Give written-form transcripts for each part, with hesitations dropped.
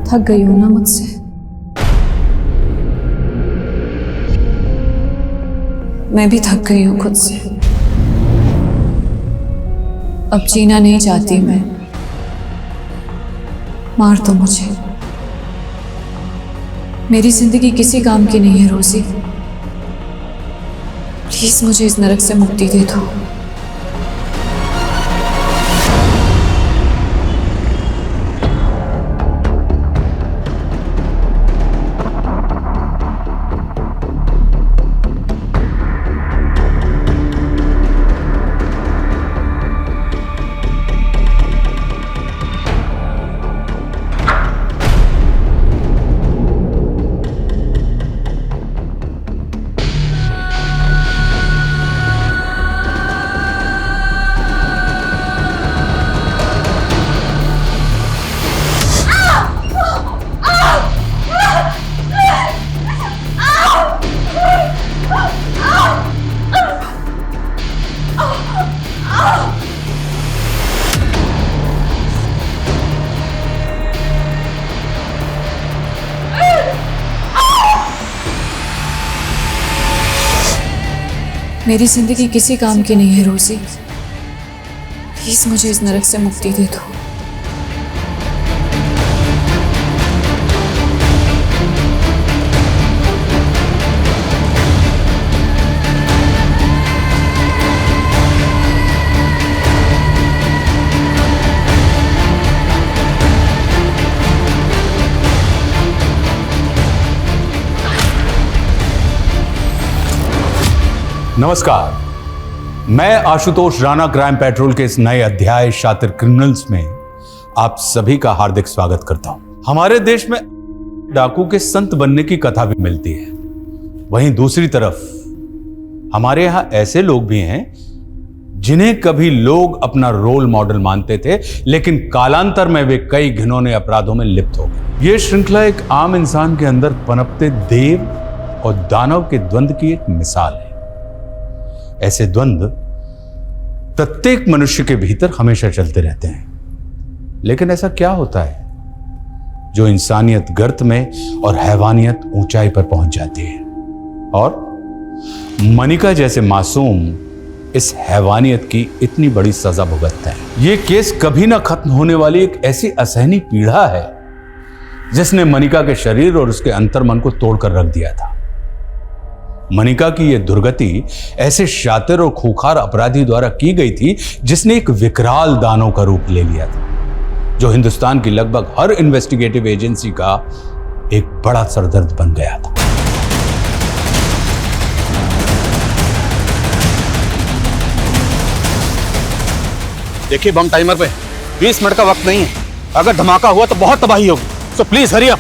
थक गई हो ना मुझसे। मैं भी थक गई हूं खुद से। अब जीना नहीं चाहती मैं। मार दो मुझे। मेरी जिंदगी किसी काम की नहीं है रोजी। प्लीज मुझे इस नरक से मुक्ति दे दो। मेरी जिंदगी किसी काम की नहीं है रोजी। प्लीज मुझे इस नरक से मुक्ति दे दो। नमस्कार, मैं आशुतोष राणा क्राइम पेट्रोल के इस नए अध्याय शातिर क्रिमिनल्स में आप सभी का हार्दिक स्वागत करता हूं। हमारे देश में डाकू के संत बनने की कथा भी मिलती है। वहीं दूसरी तरफ हमारे यहां ऐसे लोग भी हैं जिन्हें कभी लोग अपना रोल मॉडल मानते थे, लेकिन कालांतर में वे कई घिनौने अपराधों में लिप्त हो गए। यह श्रृंखला एक आम इंसान के अंदर पनपते देव और दानव के द्वंद्व की एक मिसाल है। ऐसे द्वंद्व प्रत्येक मनुष्य के भीतर हमेशा चलते रहते हैं, लेकिन ऐसा क्या होता है जो इंसानियत गर्त में और हैवानियत ऊंचाई पर पहुंच जाती है, और मनिका जैसे मासूम इस हैवानियत की इतनी बड़ी सजा भुगतते हैं। यह केस कभी ना खत्म होने वाली एक ऐसी असहनीय पीड़ा है जिसने मनिका के शरीर और उसके अंतर्मन को तोड़कर रख दिया था। मनिका की यह दुर्गति ऐसे शातिर और खूंखार अपराधी द्वारा की गई थी जिसने एक विकराल दानव का रूप ले लिया था, जो हिंदुस्तान की लगभग हर इन्वेस्टिगेटिव एजेंसी का एक बड़ा सरदर्द बन गया था। देखिए, बम टाइमर पे 20 मिनट का वक्त नहीं है। अगर धमाका हुआ तो बहुत तबाही होगी, सो प्लीज हरी अप।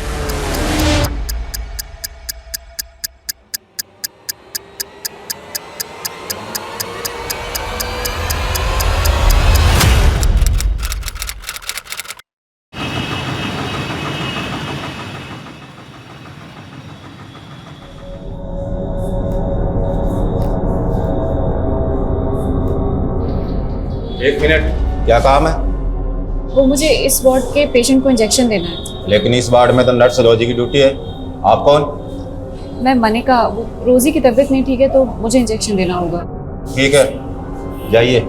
एक मिनट, क्या काम है? वो मुझे इस वार्ड के पेशेंट को इंजेक्शन देना है। लेकिन इस वार्ड में तो नर्स रोजी की ड्यूटी है। आप कौन? मैं मनिका। वो रोजी की तबीयत नहीं ठीक है तो मुझे इंजेक्शन देना होगा। ठीक है, जाइए।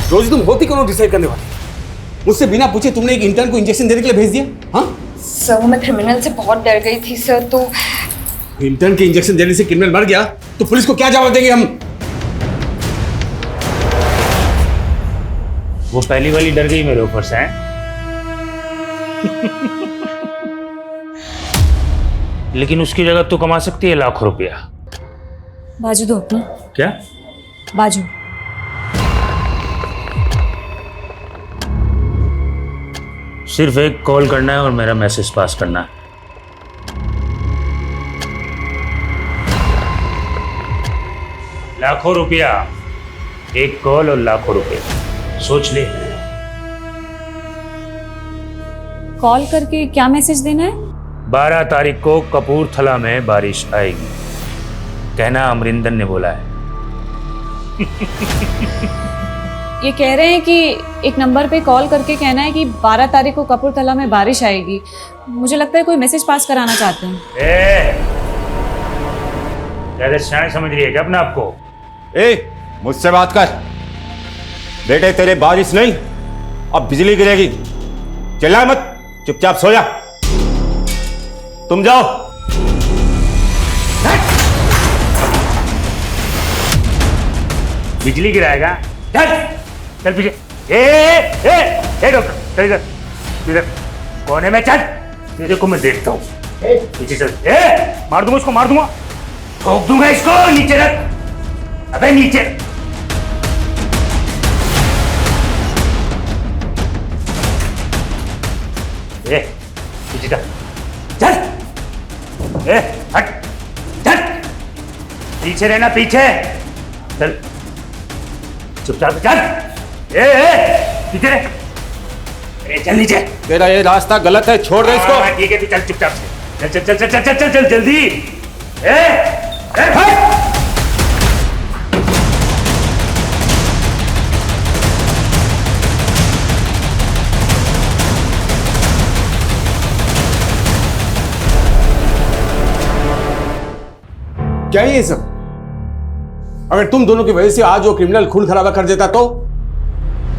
रोजी, तुम होती कौन डिसाइड करने वाली? मुझसे बिना पूछे तुमने एक इंटर्न को इंजेक्शन देने के लिए भेज दिया? हाँ सर, मैं क्रिमिनल से बहुत डर गई थी सर। तो इंटर्न के इंजेक्शन देने से क्रिमिनल मर गया तो पुलिस को क्या जवाब देंगे हम? वो पहली वाली डर गई मेरे ऊपर से। लेकिन उसकी जगह तू कमा सकती है लाखों रुपया। बाजू दो अपना। क्या बाजू? सिर्फ एक कॉल करना है और मेरा मैसेज पास करना है। लाखों रुपया, एक कॉल और लाखों रुपया। सोच ले। कॉल करके क्या मैसेज देना है? 12 तारीख को कपूरथला में बारिश आएगी, कहना अमरिंदर ने बोला है। ये कह रहे हैं कि एक नंबर पे कॉल करके कहना है कि 12 तारीख को कपूरथला में बारिश आएगी। मुझे लगता है कोई मैसेज पास कराना चाहते हैं। ज्यादा शान समझ रही है क्या अपने आप को? ए, मुझसे बात कर। बेटे तेरे बारिश नहीं, अब बिजली गिरेगी। चिल्ला मत, चुपचाप सो जा। तुम जाओ। बिजली गिराएगा? चल चल पीछे। ए डॉक्टर, चल इधर इधर कोने में चल, तेरे को मैं देखता हूँ। पीछे चल। मार दूंगा इसको, मार दूंगा, ठोक दूंगा इसको। नीचे रख, अबे नीचे। पीछे चल, चल। हट, चल, पीछे रहना, पीछे चल, चुपचाप चल। पीछे रह, चल नीचे। तेरा ये रास्ता गलत है, छोड़ दे इसको। ठीक है, चल चुपचाप से, चल चल चल चल चल चल चल जल्दी। क्या ये सब? अगर तुम दोनों की वजह से आज वो क्रिमिनल खून खराबा कर देता तो?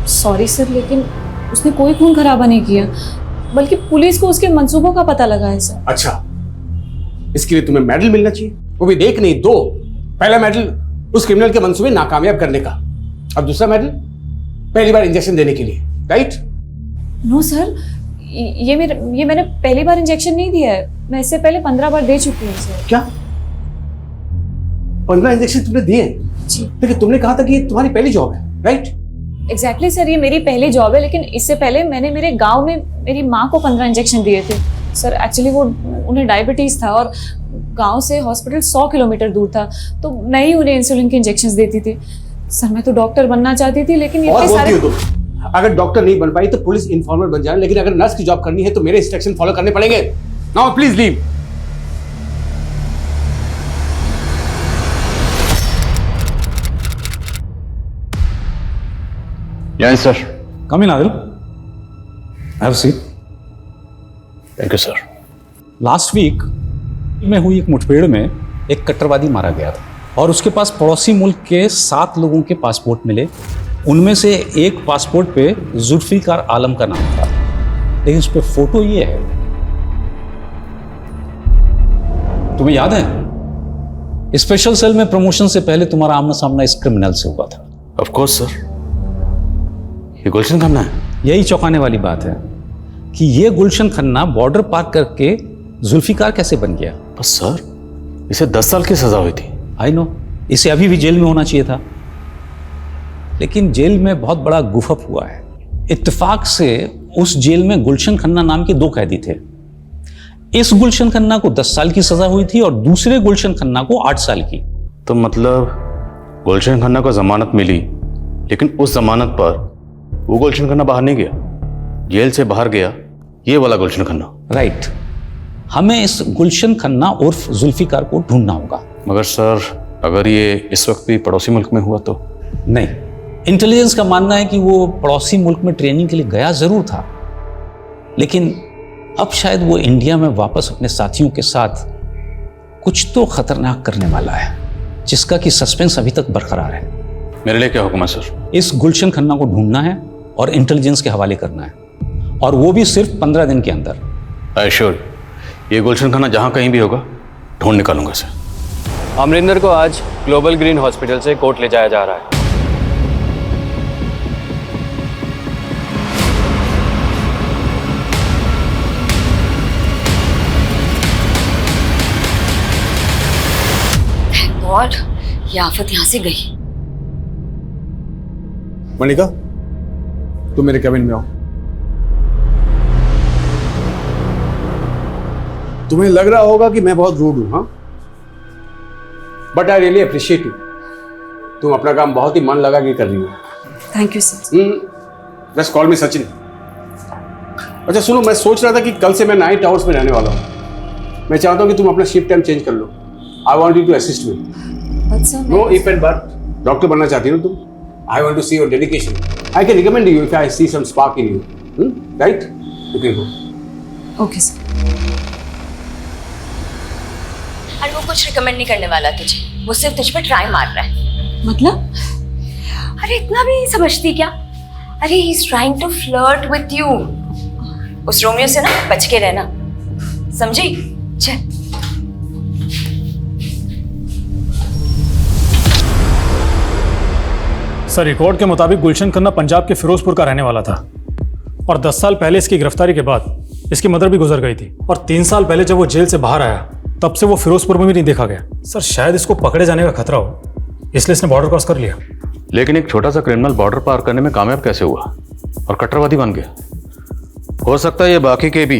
सॉरी सर, लेकिन उसने कोई खून खराबा नहीं किया, बल्कि पुलिस को उसके मंसूबों का पता लगा है सर। अच्छा, इसके लिए तुम्हें मेडल मिलना चाहिए, वो भी देख नहीं दो। पहला मेडल उस क्रिमिनल के मंसूबे नाकामयाब करने का, अब दूसरा मेडल पहली बार इंजेक्शन देने के लिए, राइट? नो सर, ये मैंने पहली बार इंजेक्शन नहीं दिया है, मैं इससे पहले 15 बार दे चुकी हूँ सर। क्या 15 इंजेक्शन तुमने दिए? जी। लेकिन तुमने कहा था कि ये तुम्हारी पहली जॉब है, राइट? एग्जैक्टली सर, ये मेरी पहली जॉब है, लेकिन इससे पहले मैंने मेरे गांव में मेरी माँ को 15 इंजेक्शन दिए थे सर। एक्चुअली वो उन्हें डायबिटीज था और गांव से हॉस्पिटल 100 किलोमीटर दूर था, तो मैं ही उन्हें इंसुलिन के इंजेक्शन देती थी सर। मैं तो डॉक्टर बनना चाहती थी, लेकिन ये और सारे... हो तुम। अगर डॉक्टर नहीं बन पाई तो पुलिस इन्फॉर्मर बन जाए, लेकिन अगर नर्स की जॉब करनी है तो मेरे इंस्ट्रक्शन फॉलो करने पड़ेंगे। Now please leave. Yes sir. Come in Adil, have seat. Thank you sir. Last week में हुई एक मुठभेड़ में एक कट्टरवादी मारा गया था और उसके पास पड़ोसी मुल्क के 7 लोगों के पासपोर्ट मिले। उनमें से एक पासपोर्ट पे जुल्फिकार आलम का नाम था, लेकिन उस पर फोटो ये है। तुम्हें याद है, स्पेशल सेल में प्रमोशन से पहले तुम्हारा आमना सामना इस क्रिमिनल से हुआ था। ऑफ कोर्स सर, ये गुलशन खन्ना है। यही चौंकाने वाली बात है कि ये गुलशन खन्ना बॉर्डर पार करके जुल्फिकार कैसे बन गया। बस सर, इसे 10 साल की सजा हुई थी। आई नो, इसे अभी भी जेल में होना चाहिए था, लेकिन जेल में बहुत बड़ा गुफअप हुआ है। इत्तेफाक से उस जेल में गुलशन खन्ना नाम के 2 कैदी थे। इस गुलशन खन्ना को 10 साल की सजा हुई थी और दूसरे गुलशन खन्ना को 8 साल की। तो मतलब गुलशन खन्ना को जमानत मिली, लेकिन उस जमानत पर वो गुलशन खन्ना बाहर नहीं गया, जेल से बाहर गया ये वाला गुलशन खन्ना। राइट। हमें इस गुलशन खन्ना उर्फ जुल्फिकार को ढूंढना होगा। मगर सर, अगर ये इस वक्त भी पड़ोसी मुल्क में हुआ तो? नहीं, इंटेलिजेंस का मानना है कि वो पड़ोसी मुल्क में ट्रेनिंग के लिए गया जरूर था, लेकिन अब शायद वो इंडिया में वापस अपने साथियों के साथ कुछ तो खतरनाक करने वाला है, जिसका कि सस्पेंस अभी तक बरकरार है। मेरे लिए क्या हुक्म है सर? इस गुलशन खन्ना को ढूंढना है और इंटेलिजेंस के हवाले करना है, और वो भी सिर्फ 15 दिन के अंदर। आई श्योर, ये गुलशन खन्ना जहाँ कहीं भी होगा ढूंढ निकालूंगा सर। अमरिंदर को आज ग्लोबल ग्रीन हॉस्पिटल से कोर्ट ले जाया जा रहा है। गॉड, ये आफत यहाँ से गई। मनिका, तुम मेरे कैबिन में आओ। तुम्हें लग रहा होगा कि मैं बहुत रूड हूं, हाँ? But I really appreciate you. तुम अपना काम बहुत ही मन लगा के कर रही हो। Thank you sir. Just call मी सचिन। अच्छा सुनो, मैं सोच रहा था कि कल से मैं नाइट आवर्स में रहने वाला हूँ। मैं चाहता हूँ कि तुम अपना शिफ्ट टाइम चेंज कर लो। I want you to assist me. But sir no if and but, doctor बनना चाहती हो तुम? I want to see your dedication. I can recommend you if I see some spark in you, right? You can go. Okay sir. और वो कुछ recommend नहीं करने वाला तुझे, वो सिर्फ तुझ पर ट्राई मार रहा है। मतलब? अरे इतना भी नहीं समझती क्या? अरे he is trying to flirt with you. उस रोमियो से ना बच के रहना, समझी? चल। सर, रिकॉर्ड के मुताबिक गुलशन खन्ना पंजाब के फिरोजपुर का रहने वाला था और 10 साल पहले इसकी गिरफ्तारी के बाद इसकी मदर भी गुजर गई थी और 3 साल पहले जब वो जेल से बाहर आया तब से वो फिरोजपुर में भी नहीं देखा गया। सर, शायद इसको पकड़े जाने का खतरा हो, इसलिए इसने बॉर्डर क्रॉस कर लिया। लेकिन एक छोटा सा क्रिमिनल बॉर्डर पार करने में कामयाब कैसे हुआ और कट्टरवादी बन गया? हो सकता है ये बाकी के भी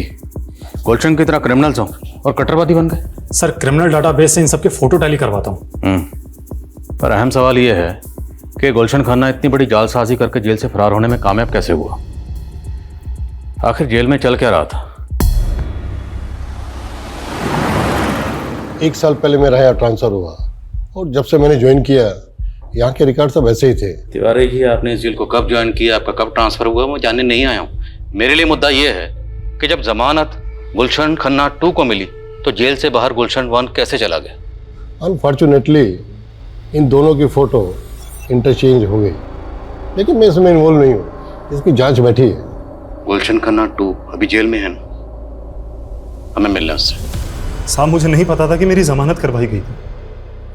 गुलशन की तरह क्रिमिनल्स हों और कट्टरवादी बन गए। सर, क्रिमिनल डाटाबेस से इन सबके फोटो टैली करवाता हूँ। पर अहम सवाल ये है कि गुलशन खन्ना इतनी बड़ी जालसाजी करके जेल से फरार होने में कामयाब कैसे हुआ? आखिर जेल में चल क्या रहा था? 1 साल पहले मेरा यहाँ ट्रांसफर हुआ और जब से मैंने ज्वाइन किया यहाँ के रिकॉर्ड सब ऐसे ही थे। तिवारी जी, आपने इस जेल को कब ज्वाइन किया, आपका कब ट्रांसफर हुआ, मैं जानने नहीं आया हूँ। मेरे लिए मुद्दा ये है कि जब जमानत गुलशन खन्ना 2 को मिली तो जेल से बाहर गुलशन 1 कैसे चला गया? अनफॉर्चुनेटली इन दोनों की फ़ोटो इंटरचेंज हो गई, लेकिन मैं इसमें इन्वॉल्व नहीं हूँ। इसकी जांच बैठी है। गुलशन खन्ना 2 अभी जेल में है ना? हमें मिलना उससे। साहब, मुझे नहीं पता था कि मेरी जमानत करवाई गई थी।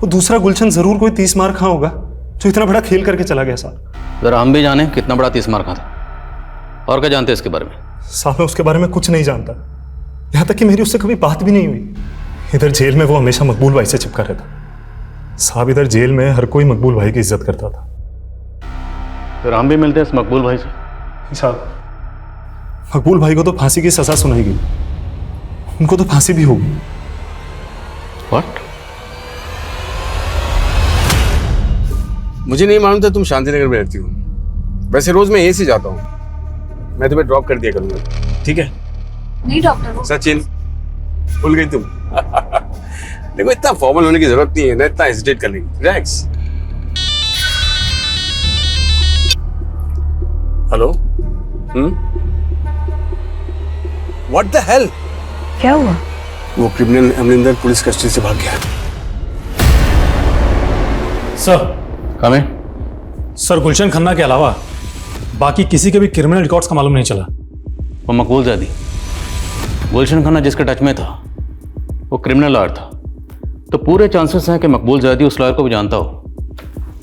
वो दूसरा गुलशन जरूर कोई 30 मार खा होगा जो इतना बड़ा खेल करके चला गया। साहब जरा हम भी जाने कितना बड़ा 30 मार खा था, और क्या जानते हैं इसके बारे में? साहब, मैं उसके बारे में कुछ नहीं जानता, यहाँ तक कि मेरी उससे कभी बात भी नहीं हुई। इधर जेल में वो हमेशा मकबूल भाई से चिपका रहता। साहब, इधर जेल में हर कोई मकबूल भाई की इज्जत करता था। फिर हम भी मिलते हैं इस मकबूल भाई से। साहब, मकबूल भाई को तो फांसी की सजा सुनाई गई, उनको तो फांसी भी होगी। व्हाट? मुझे नहीं मालूम था तुम शांतिनगर में रहती हो। वैसे रोज मैं यहीं से जाता हूँ। मैं तुम्हें ड्रॉप कर दिया करूँगा, ठीक है? नहीं डॉक्टर, सचिन, भूल गई तुम? देखो, इतना फॉर्मल होने की जरूरत नहीं है ना, इतना हेजिटेट करने की। Relax. Hello? What the hell? क्या हुआ? वो क्रिमिनल अमरिंदर पुलिस कस्टडी से भाग गया। सर, कमें। सर, गुलशन खन्ना के अलावा बाकी किसी के भी क्रिमिनल रिकॉर्ड्स का मालूम नहीं चला। वो मकबूल ज़ैदी, गुलशन खन्ना जिसके टच में था, वो क्रिमिनल लॉयर था, तो पूरे चांसेस हैं कि मकबूल ज़ैदी उस लॉयर को भी जानता हो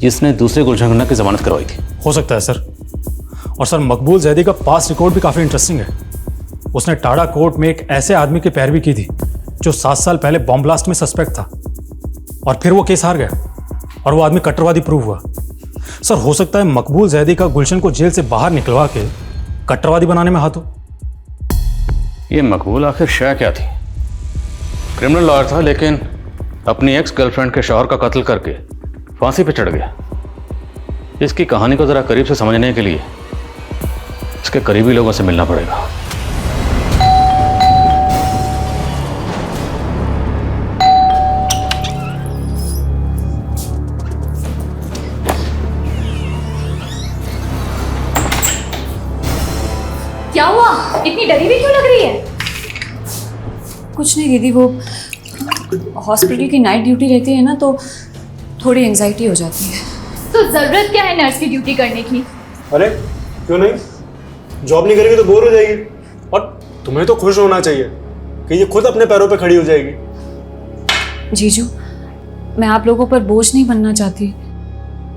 जिसने दूसरे गुलशन खन्ना की जमानत करवाई थी। हो सकता है सर। और सर, मकबूल ज़ैदी का पास्ट रिकॉर्ड भी काफ़ी इंटरेस्टिंग है। उसने टाडा कोर्ट में एक ऐसे आदमी की पैरवी की थी जो 7 साल पहले बॉम्ब ब्लास्ट में सस्पेक्ट था, और फिर वो केस हार गया और वो आदमी कट्टरवादी प्रूव हुआ। सर, हो सकता है मकबूल ज़ैदी का गुलशन को जेल से बाहर निकलवा के कट्टरवादी बनाने में हाथ हो। ये मकबूल आखिर शय क्या थी? क्रिमिनल लॉयर था, लेकिन अपनी एक्स गर्लफ्रेंड के शौहर का कत्ल करके फांसी पे चढ़ गया। इसकी कहानी को ज़रा करीब से समझने के लिए इसके करीबी लोगों से मिलना पड़ेगा। क्या हुआ? इतनी डरी हुई क्यों लग रही है? कुछ नहीं दीदी, वो हॉस्पिटल की नाइट ड्यूटी रहती है ना, तो थोड़ी एंजाइटी हो जाती है। तो जरूरत क्या है नर्स की ड्यूटी करने की? अरे क्यों नहीं? जॉब नहीं करेगी तो बोर हो जाएगी, और तुम्हें तो खुश होना चाहिए कि ये खुद अपने पैरों पे खड़ी हो जाएगी। जीजू, मैं आप लोगों पर बोझ नहीं बनना चाहती।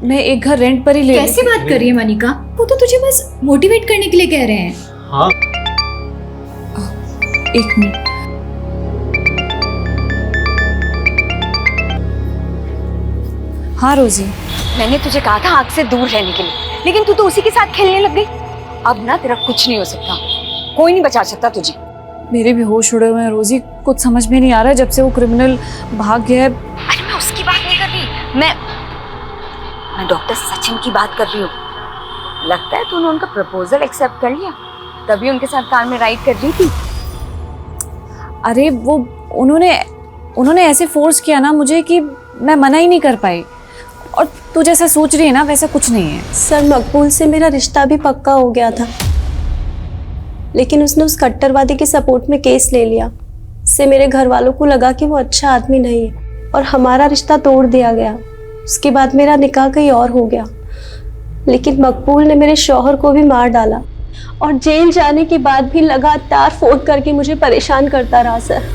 मैं एक घर रेंट पर ही ले। कैसी बात कर रही है मनिका? वो तो तुझे बस मोटिवेट करने के लिए कह रहे हैं। हाँ, एक मिनट। हाँ रोजी, मैंने तुझे कहा था आग से दूर रहने के लिए, लेकिन तू तो उसी के साथ खेलने लग गई। अब ना तेरा कुछ नहीं हो सकता, कोई नहीं बचा सकता तुझे। मेरे भी होश उड़े हुए हैं रोजी, कुछ समझ में नहीं आ रहा है जब से वो क्रिमिनल भाग गया है। अरे मैं उसकी बात नहीं कर रही, मैं डॉक्टर सचिन की बात कर रही हूँ। लगता है तूने उनका प्रपोजल एक्सेप्ट कर लिया। तभी उनके साथ कार में राइड कर रही थी। अरे वो उन्होंने ऐसे फोर्स किया ना मुझे कि मैं मना ही नहीं कर पाई। और तू जैसा सोच रही है ना वैसा कुछ नहीं है। सर मकबूल से मेरा रिश्ता भी पक्का हो गया था, लेकिन उसने उस कट्टरवादी के सपोर्ट में केस ले लिया। इससे मेरे घर वालों को लगा कि वो अच्छा आदमी नहीं है और हमारा रिश्ता तोड़ दिया गया। उसके बाद मेरा निकाह कहीं और हो गया, लेकिन मकबूल ने मेरे शौहर को भी मार डाला और जेल जाने के बाद भी लगातार फोन करके मुझे परेशान करता रहा। सर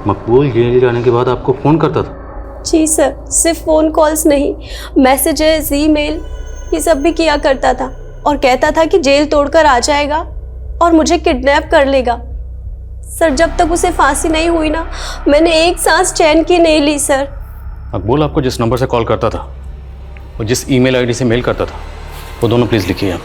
मकबूल जेल जाने के बाद आपको फ़ोन करता था? जी सर, सिर्फ फ़ोन कॉल्स नहीं, मैसेजेस, ईमेल, ये सब भी किया करता था और कहता था कि जेल तोड़कर आ जाएगा और मुझे किडनैप कर लेगा। सर जब तक उसे फांसी नहीं हुई ना, मैंने एक सांस चैन की नहीं ली। सर मकबूल आपको जिस नंबर से कॉल करता था और जिस ईमेल आईडी से मेल करता था, वो दोनों प्लीज़ लिखिए आप।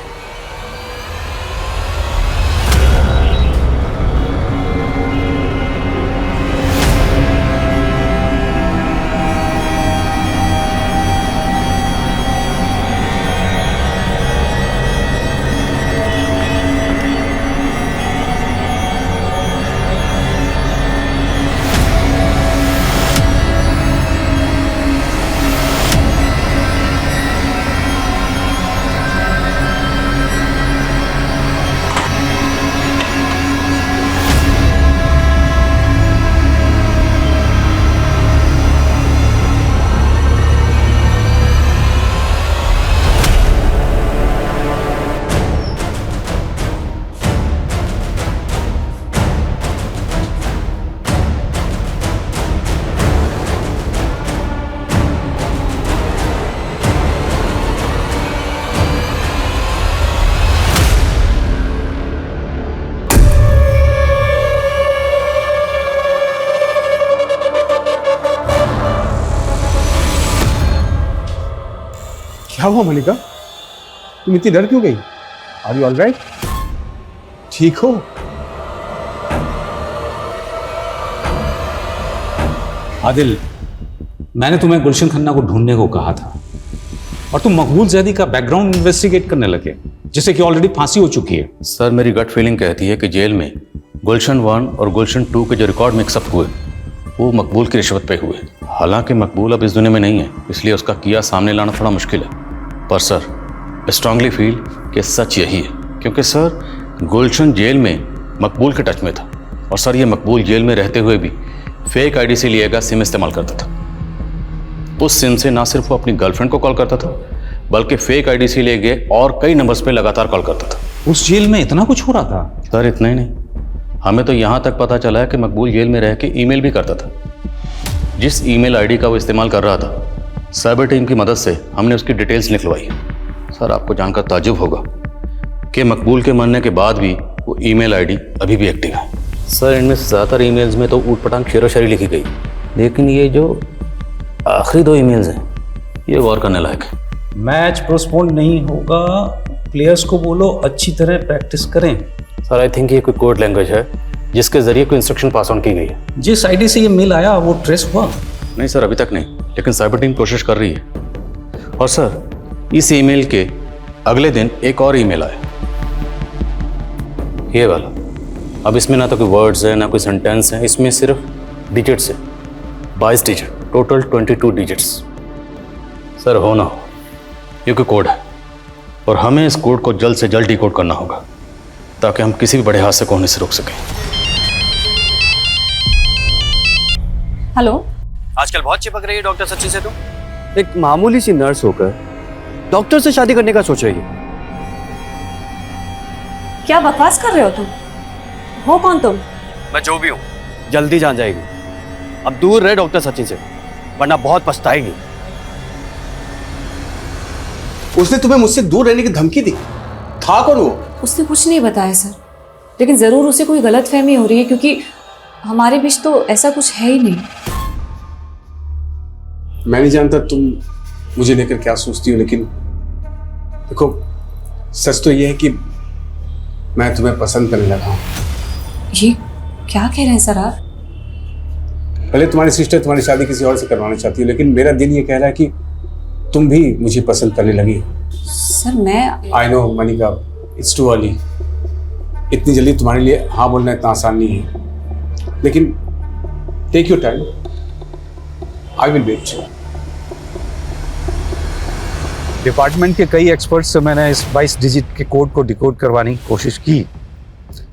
क्या हुआ मलिका, तुम इतनी डर क्यों गई? Are you all right? ठीक हो? आदिल, मैंने तुम्हें गुलशन खन्ना को ढूंढने को कहा था और तुम मकबूल जैदी का बैकग्राउंड इन्वेस्टिगेट करने लगे, जिससे कि ऑलरेडी फांसी हो चुकी है। सर मेरी गट फीलिंग कहती है कि जेल में गुलशन 1 और गुलशन 2 के जो रिकॉर्ड मिक्सअप हुए वो मकबूल की रिश्वत पे हुए। हालांकि मकबूल अब इस दुनिया में नहीं है, इसलिए उसका किया सामने लाना थोड़ा मुश्किल है। पर सर स्ट्रांगली फील कि सच यही है, क्योंकि सर गुलशन जेल में मकबूल के टच में था और सर ये मकबूल जेल में रहते हुए भी फेक आईडी से लिया गया सिम इस्तेमाल करता था। उस सिम से ना सिर्फ वो अपनी गर्लफ्रेंड को कॉल करता था, बल्कि फेक आईडी से लिए गए और कई नंबर्स पे लगातार कॉल करता था। उस जेल में इतना कुछ हो रहा था? सर इतना ही नहीं, हमें तो यहाँ तक पता चला है कि मकबूल जेल में रह के ईमेल भी करता था। जिस ईमेल आईडी का वो इस्तेमाल कर रहा था, साइबर टीम की मदद से हमने उसकी डिटेल्स निकलवाई। सर आपको जानकर ताज्जुब होगा कि मकबूल के मरने के बाद भी वो ईमेल आईडी अभी भी एक्टिव है। सर इनमें से ज़्यादातर ईमेल्स में तो ऊट पटांग शेरो शायरी लिखी गई, लेकिन ये जो आखिरी 2 ईमेल्स हैं ये गौर करने लायक है। मैच पोस्टपोन नहीं होगा, प्लेयर्स को बोलो अच्छी तरह प्रैक्टिस करें। सर आई थिंक ये कोई कोड लैंग्वेज है जिसके जरिए कोई इंस्ट्रक्शन पास ऑन की गई है। जिस आईडी से ये मेल आया वो ट्रेस हुआ? नहीं सर अभी तक नहीं, लेकिन साइबर टीम कोशिश कर रही है। और सर इस ईमेल के अगले दिन एक और ईमेल आया, ये वाला। अब इसमें ना तो कोई वर्ड्स है ना कोई सेंटेंस है, इसमें सिर्फ डिजिट्स है, 22 डिजिट, टोटल 22 डिजिट्स। सर हो ना हो ये कोई कोड है और हमें इस कोड को जल्द से जल्द डिकोड करना होगा ताकि हम किसी भी बड़े हादसे को होने से रोक सकें। हेलो, आजकल बहुत चिपक रही है डॉक्टर सचिन से। तुम एक मामूली सी नर्स होकर डॉक्टर से शादी करने का सोच रही है। क्या बकवास कर रहे हो तुम? हो कौन तुम? मैं जो भी हूँ जल्दी जान जाएगी। अब दूर रहे डॉक्टर सचिन से, वरना बहुत पछताएगी। उसने तुम्हें मुझसे दूर रहने की धमकी दी? था कौन वो? उसने कुछ नहीं बताया सर, लेकिन जरूर उसे कोई गलतफहमी हो रही है, क्योंकि हमारे बीच तो ऐसा कुछ है ही नहीं। मैं नहीं जानता तुम मुझे लेकर क्या सोचती हो, लेकिन देखो सच तो यह है कि मैं तुम्हें पसंद करने लगा हूं। ये क्या कह रहे हैं सर आप? पहले तुम्हारी सिस्टर तुम्हारी शादी किसी और से करवाना चाहती है, लेकिन मेरा दिल ये कह रहा है कि तुम भी मुझे पसंद करने लगी हो। सर मैं I know Manika, it's too early. इतनी जल्दी तुम्हारे लिए हाँ बोलना इतना आसान नहीं है, लेकिन take your time, I will wait. Department के कई एक्सपर्ट्स से मैंने इस 22 डिजिट के कोड को डिकोड करवाने की कोशिश की,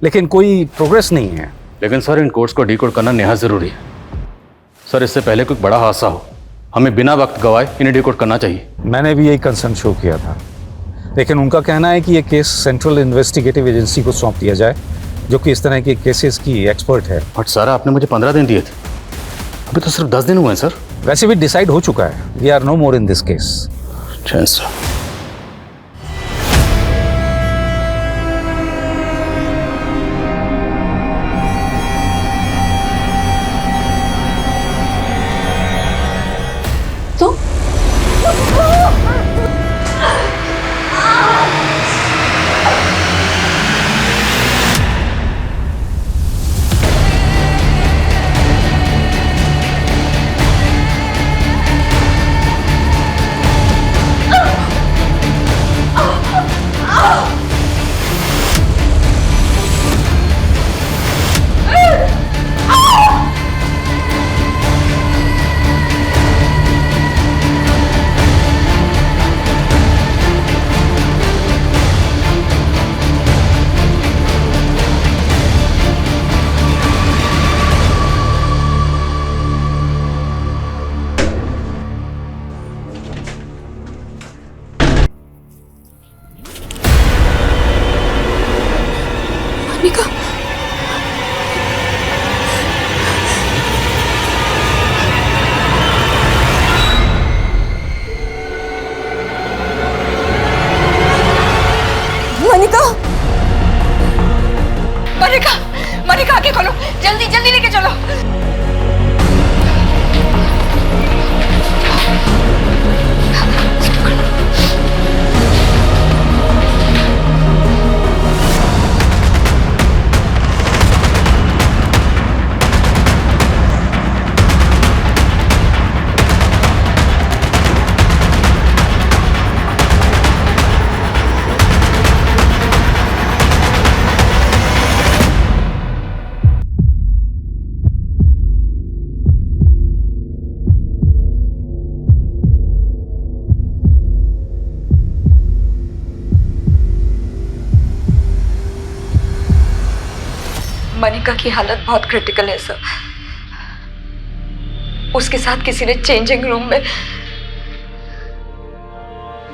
लेकिन कोई प्रोग्रेस नहीं है। लेकिन सर इन कोड्स को डिकोड करना निहायत ज़रूरी है। सर इससे पहले कोई बड़ा हादसा हो, हमें बिना वक्त गवाए इन्हें डिकोड करना चाहिए। मैंने भी यही कंसर्न शो किया था, लेकिन उनका कहना है कि ये केस सेंट्रल इन्वेस्टिगेटिव एजेंसी को सौंप दिया जाए, जो कि इस तरह के केसेस की एक्सपर्ट है। बट सर आपने मुझे 15 दिन दिए थे, अभी तो सिर्फ 10 दिन हुए हैं सर। वैसे भी डिसाइड हो चुका है, we are no more in this case. Sir तो मनिका, मनिका, मनिका, मनिका आके खोलो, जल्दी जल्दी लेके चलो। मनिका की हालत बहुत क्रिटिकल है सर। उसके साथ किसी ने चेंजिंग रूम में।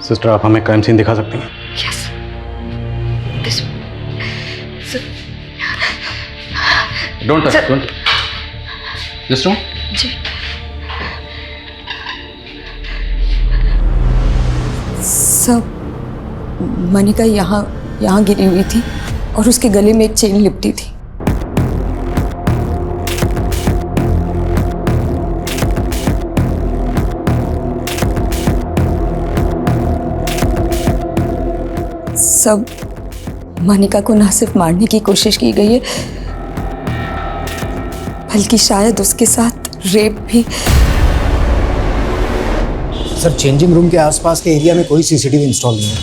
सिस्टर आप हमें क्राइम सीन दिखा सकती हैं? Yes, this don't touch, don't just जी। सब मनिका यहाँ गिरी हुई थी और उसके गले में एक चेन लिपटी थी। सब मनिका को ना सिर्फ मारने की कोशिश की गई है, बल्कि शायद उसके साथ रेप भी। सर चेंजिंग रूम के आसपास के एरिया में कोई सीसीटीवी इंस्टॉल नहीं है।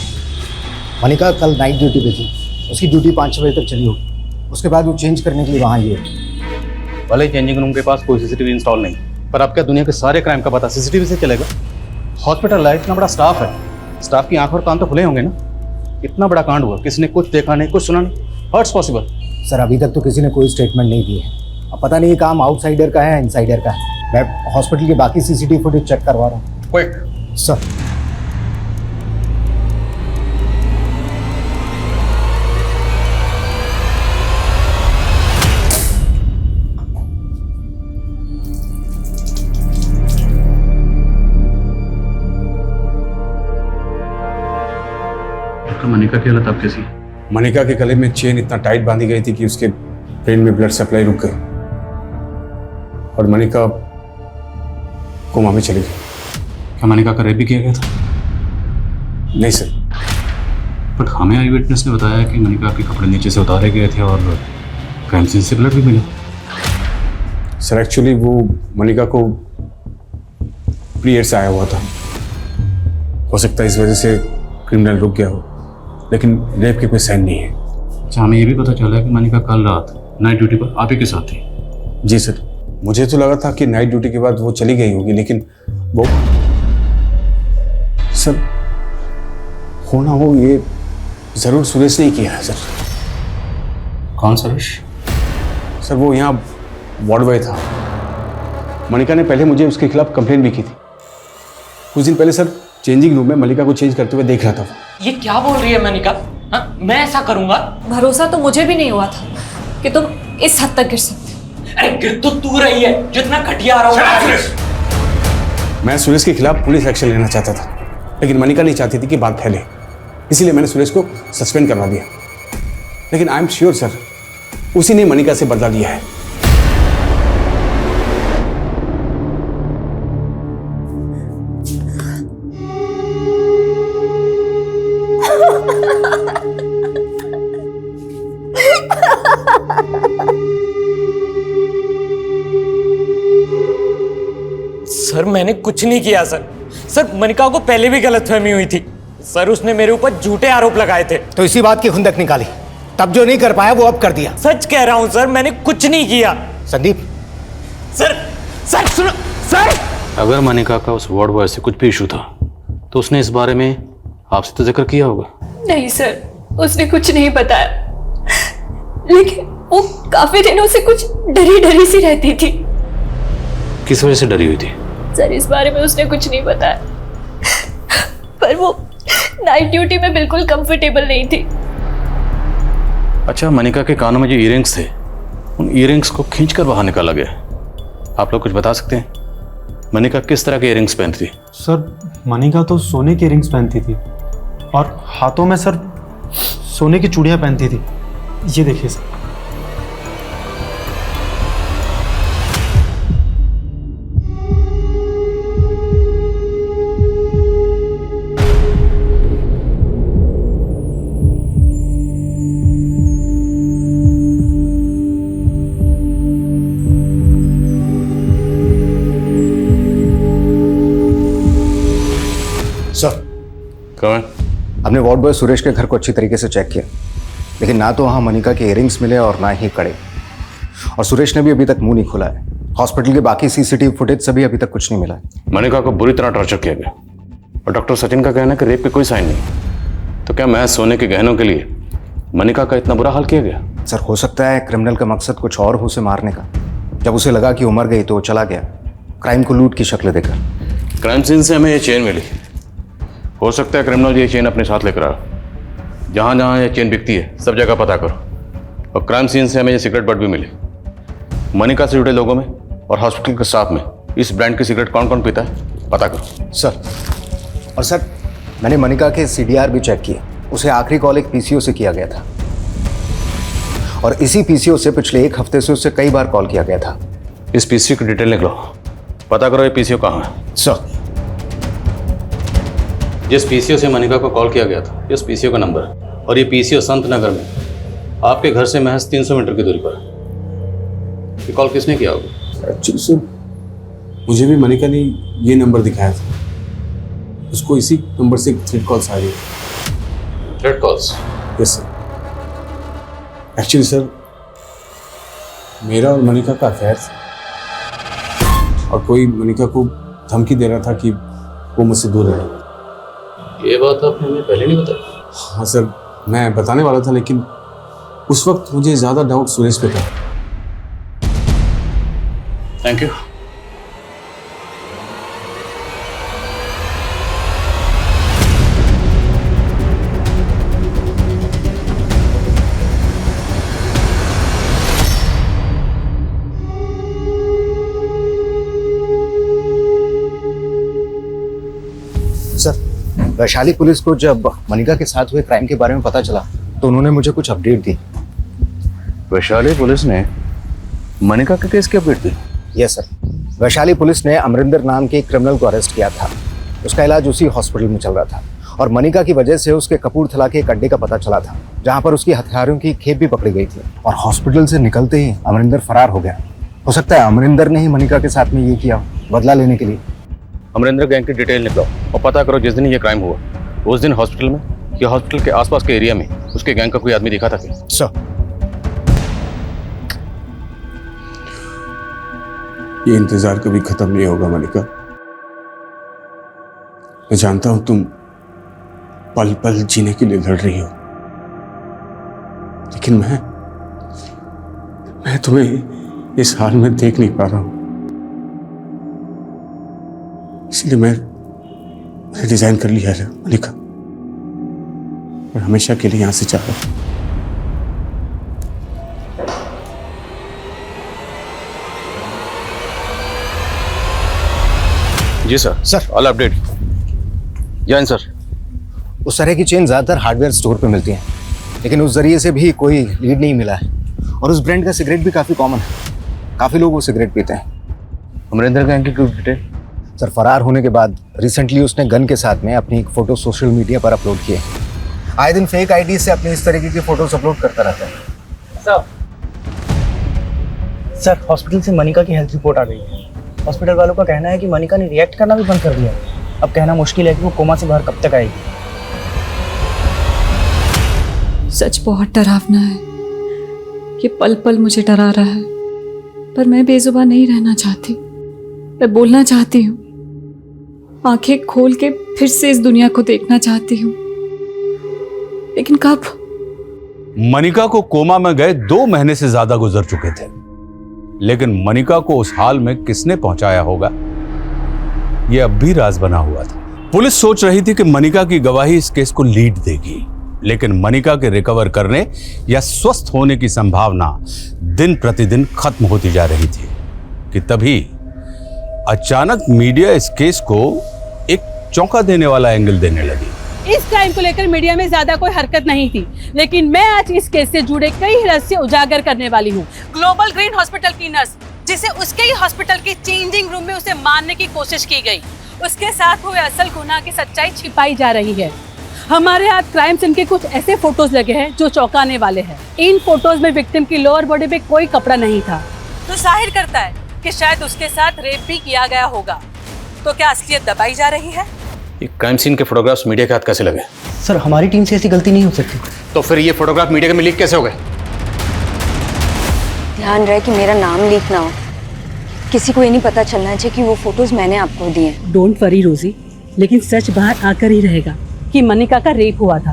मनिका कल नाइट ड्यूटी पे थी, उसकी ड्यूटी 5 बजे तक चली होगी। उसके बाद वो चेंज करने के लिए वहाँ आई है। भले चेंजिंग रूम के पास कोई सीसीटीवी इंस्टॉल नहीं, पर अब क्या दुनिया के सारे क्राइम का पता सीसीटीवी से चलेगा? हॉस्पिटल है, इतना बड़ा स्टाफ है, स्टाफ की आंख और कान तो खुले होंगे ना। इतना बड़ा कांड हुआ, किसी ने कुछ देखा नहीं, कुछ सुना नहीं। How it's possible? सर अभी तक तो किसी ने कोई स्टेटमेंट नहीं दी है। अब पता नहीं ये काम आउटसाइडर का है इनसाइडर का है। मैं हॉस्पिटल के बाकी सीसीटीवी फुटेज चेक करवा रहा हूँ। Quick sir. मनिका की हालत अब कैसी? मनिका के गले में चेन इतना टाइट बांधी गई थी कि उसके ब्रेन में ब्लड सप्लाई रुक गई और मनिका कोमा में चली गई। क्या मनिका का रेप भी किया गया था? नहीं सर। बट हमें आई विटनेस ने बताया कि मनिका के कपड़े नीचे से उतारे गए थे और क्राइम सीन से ब्लड भी मिला। सर एक्चुअली वो मनिका को पीरियड्स आया हुआ था, हो सकता है इस वजह से क्रिमिनल रुक गया हो, लेकिन रेप के कोई साइन नहीं है। अच्छा, हमें ये भी पता चला है कि मनिका कल रात नाइट ड्यूटी पर आप ही के साथ थी। जी सर, मुझे तो लगा था कि नाइट ड्यूटी के बाद वो चली गई होगी, लेकिन वो सर होना हो ये जरूर सुरेश ने ही किया है सर। कौन सुरेश? सर वो यहाँ वार्ड बॉय था। मनिका ने पहले मुझे उसके खिलाफ कंप्लेंट भी की थी। कुछ दिन पहले सर चेंजिंग रूम में मनिका को चेंज करते हुए देख रहा था। ये क्या बोल रही है मनिका? हाँ, मैं ऐसा करूंगा? भरोसा तो मुझे भी नहीं हुआ था कि तुम इस हद तक गिर सकते। अरे गिर तो तू रही है जो इतना घटिया रहा हूँ। मैं सुरेश के खिलाफ पुलिस एक्शन लेना चाहता था, लेकिन मनिका नहीं चाहती थी कि बात फैले, इसीलिए मैंने सुरेश को सस्पेंड करवा दिया। लेकिन आई एम श्योर सर उसी ने मनिका से बदला लिया है। सर मैंने कुछ नहीं किया सर। सर मनिका को पहले भी गलतफहमी हुई थी सर, उसने मेरे ऊपर झूठे आरोप लगाए थे। तो इसी बात की खुंदक निकाली, तब जो नहीं कर पाया वो अब कर दिया। सच कह रहा हूं सर, मैंने कुछ नहीं किया। संदीप सर, सर सुनो सर। अगर मनिका का उस वार्ड बॉय से कुछ भी इशू था तो उसने इस बारे में आपसे तो जिक्र किया होगा। नहीं सर, उसने कुछ नहीं बताया, लेकिन वो काफी दिनों से कुछ डरी डरी सी रहती थी। किस वजह से डरी हुई थी? सर इस बारे में उसने कुछ नहीं बताया, पर वो नाइट ड्यूटी में बिल्कुल कंफर्टेबल नहीं थी। अच्छा, मनिका के कानों में जो ईयरिंग्स थे उन ईयरिंग्स को खींचकर बाहर निकाला गया। आप लोग कुछ बता सकते हैं मनिका किस तरह के ईयरिंग्स पहनती थी? सर मनिका तो सोने के ईयरिंग्स पहनती थी और हाथों में सर सोने की चूड़ियां पहनती थी। ये देखिए सर। हमने वार्ड बॉय सुरेश के घर को अच्छी तरीके से चेक किया, लेकिन ना तो वहाँ मनिका के इयरिंग्स मिले और ना ही कड़े। और सुरेश ने भी अभी तक मुंह नहीं खोला है। हॉस्पिटल के बाकी सीसीटीवी फुटेज से भी अभी तक कुछ नहीं मिला है। मनिका को बुरी तरह टॉर्चर किया गया और डॉक्टर सचिन का कहना है कि रेप के कोई साइन नहीं। तो क्या महज सोने के गहनों के लिए मनिका का इतना बुरा हाल किया गया? सर हो सकता है क्रिमिनल का मकसद कुछ और हो उसे मारने का। जब उसे लगा कि वो मर गई तो वो चला गया, क्राइम को लूट की शक्ल देकर। क्राइम सीन से हमें ये चेन मिली, हो सकता है क्रिमिनल ये चेन अपने साथ लेकर आया। जहाँ जहाँ ये चेन बिकती है सब जगह पता करो। और क्राइम सीन से हमें ये सिगरेट बट भी मिली। मनिका से जुड़े लोगों में और हॉस्पिटल के स्टाफ में इस ब्रांड की सिगरेट कौन कौन पीता है पता करो। सर और सर मैंने मनिका के CDR भी चेक किए। उसे आखिरी कॉल एक PCO से किया गया था और इसी PCO से पिछले 1 हफ्ते से उसे कई बार कॉल किया गया था। इस PCO की डिटेल निकलो, पता करो ये PCO कहाँ है। सर जिस PCO से मनिका को कॉल किया गया था इस PCO का नंबर है और ये PCO संत नगर में आपके घर से महज 300 मीटर की दूरी पर है। ये कॉल किसने किया होगा? एक्चुअली सर मुझे भी मनिका ने ये नंबर दिखाया था। उसको इसी नंबर से थ्रेट कॉल्स आ रही है। Threat calls? Yes sir. Actually sir मेरा और मनिका का अफेयर था और कोई मनिका को धमकी दे रहा था कि वो मुझसे दूर रहे। ये बात आपने हमें पहले नहीं बताई? हाँ सर, मैं बताने वाला था, लेकिन उस वक्त मुझे ज़्यादा डाउट सुरेश पे था। Thank you. Sir Vaishali police को जब मनिका के साथ हुए क्राइम के बारे में पता चला तो उन्होंने मुझे कुछ अपडेट दी। वैशाली पुलिस ने मनिका के केस की अपडेट दी? यस सर, वैशाली पुलिस ने अमरिंदर नाम के क्रिमिनल को अरेस्ट किया था। उसका इलाज उसी हॉस्पिटल में चल रहा था और मनिका की वजह से उसके कपूरथला के एक अड्डे का पता चला था जहाँ पर उसकी हथियारों की खेप भी पकड़ी गई थी और हॉस्पिटल से निकलते ही अमरिंदर फरार हो गया। हो सकता है अमरिंदर ने ही मनिका के साथ में ये किया बदला लेने के लिए। अमरिंदर गैंग की डिटेल निकलो और पता करो जिस दिन ये क्राइम हुआ उस दिन हॉस्पिटल में या हॉस्पिटल के आसपास के एरिया में उसके गैंग का कोई आदमी दिखा था क्या? सर, ये इंतजार कभी खत्म नहीं होगा मनिका। मैं जानता हूं तुम पल पल जीने के लिए लड़ रही हो, लेकिन मैं तुम्हें इस हाल में देख नहीं पा रहा हूं। इसलिए मैंने डिजाइन कर लिया है मनिका, और हमेशा के लिए यहां से जा रहा हूं। जी sir. Sir, all update. Jain sir, उस तरह की चेन ज़्यादातर हार्डवेयर स्टोर पे मिलती हैं, लेकिन उस जरिए से भी कोई लीड नहीं मिला है। और उस ब्रांड का सिगरेट भी काफ़ी कॉमन है, काफ़ी लोग वो सिगरेट पीते हैं। अमरिंदर गैंग की कोई डिटेल? सर, फरार होने के बाद रिसेंटली उसने गन के साथ में अपनी एक फ़ोटो सोशल मीडिया पर अपलोड की है। आए दिन फेक आईडी से अपनी इस तरीके की फ़ोटोज़ अपलोड करता रहता है। सर, हॉस्पिटल से मनिका की हेल्थ रिपोर्ट आ गई है। हॉस्पिटल वालों का कहना है कि मनिका ने रिएक्ट करना भी बंद कर दिया। अब कहना मुश्किल है कि वो कोमा से बाहर कब तक आएगी। सच बहुत डरावना है। ये पल पल मुझे डरा रहा है, पर मैं बेजुबान नहीं रहना चाहती। मैं बोलना चाहती हूँ, आंखें खोल के फिर से इस दुनिया को देखना चाहती हूँ, लेकिन कब? मनिका को कोमा में गए 2 महीने से ज्यादा गुजर चुके थे, लेकिन मनिका को उस हाल में किसने पहुंचाया होगा, यह अब भी राज बना हुआ था। पुलिस सोच रही थी कि मनिका की गवाही इस केस को लीड देगी, लेकिन मनिका के रिकवर करने या स्वस्थ होने की संभावना दिन प्रतिदिन खत्म होती जा रही थी कि तभी अचानक मीडिया इस केस को एक चौंका देने वाला एंगल देने लगी। इस क्राइम को लेकर मीडिया में ज्यादा कोई हरकत नहीं थी, लेकिन मैं आज इस केस से जुड़े कई रहस्य उजागर करने वाली हूँ। ग्लोबल ग्रीन हॉस्पिटल की नर्स, जिसे उसके ही हॉस्पिटल के चेंजिंग रूम में उसे मारने की कोशिश की गई, उसके साथ हुए असल गुनाह की सच्चाई छिपाई जा रही है। हमारे हाथ क्राइम सीन के कुछ ऐसे फोटोज लगे हैं जो चौंकाने वाले हैं। इन फोटोज में विक्टिम की लोअर बॉडी पे कोई कपड़ा नहीं था, तो जाहिर करता है कि शायद उसके साथ रेप भी किया गया होगा। तो क्या असलियत दबाई जा रही है? ये क्राइम सीन के फोटोग्राफ्स मीडिया के हाथ कैसे लगे? सर, हमारी टीम से ऐसी गलती नहीं हो सकती। तो फिर ये फोटोग्राफ मीडिया में लीक कैसे हो गए? ध्यान रहे कि मेरा नाम लीक ना हो। किसी को ये नहीं पता चलना चाहिए कि वो फोटोज मैंने आपको दिए। डोंट वरी रोजी, लेकिन सच बाहर आकर ही रहेगा कि मनिका का रेप हुआ था।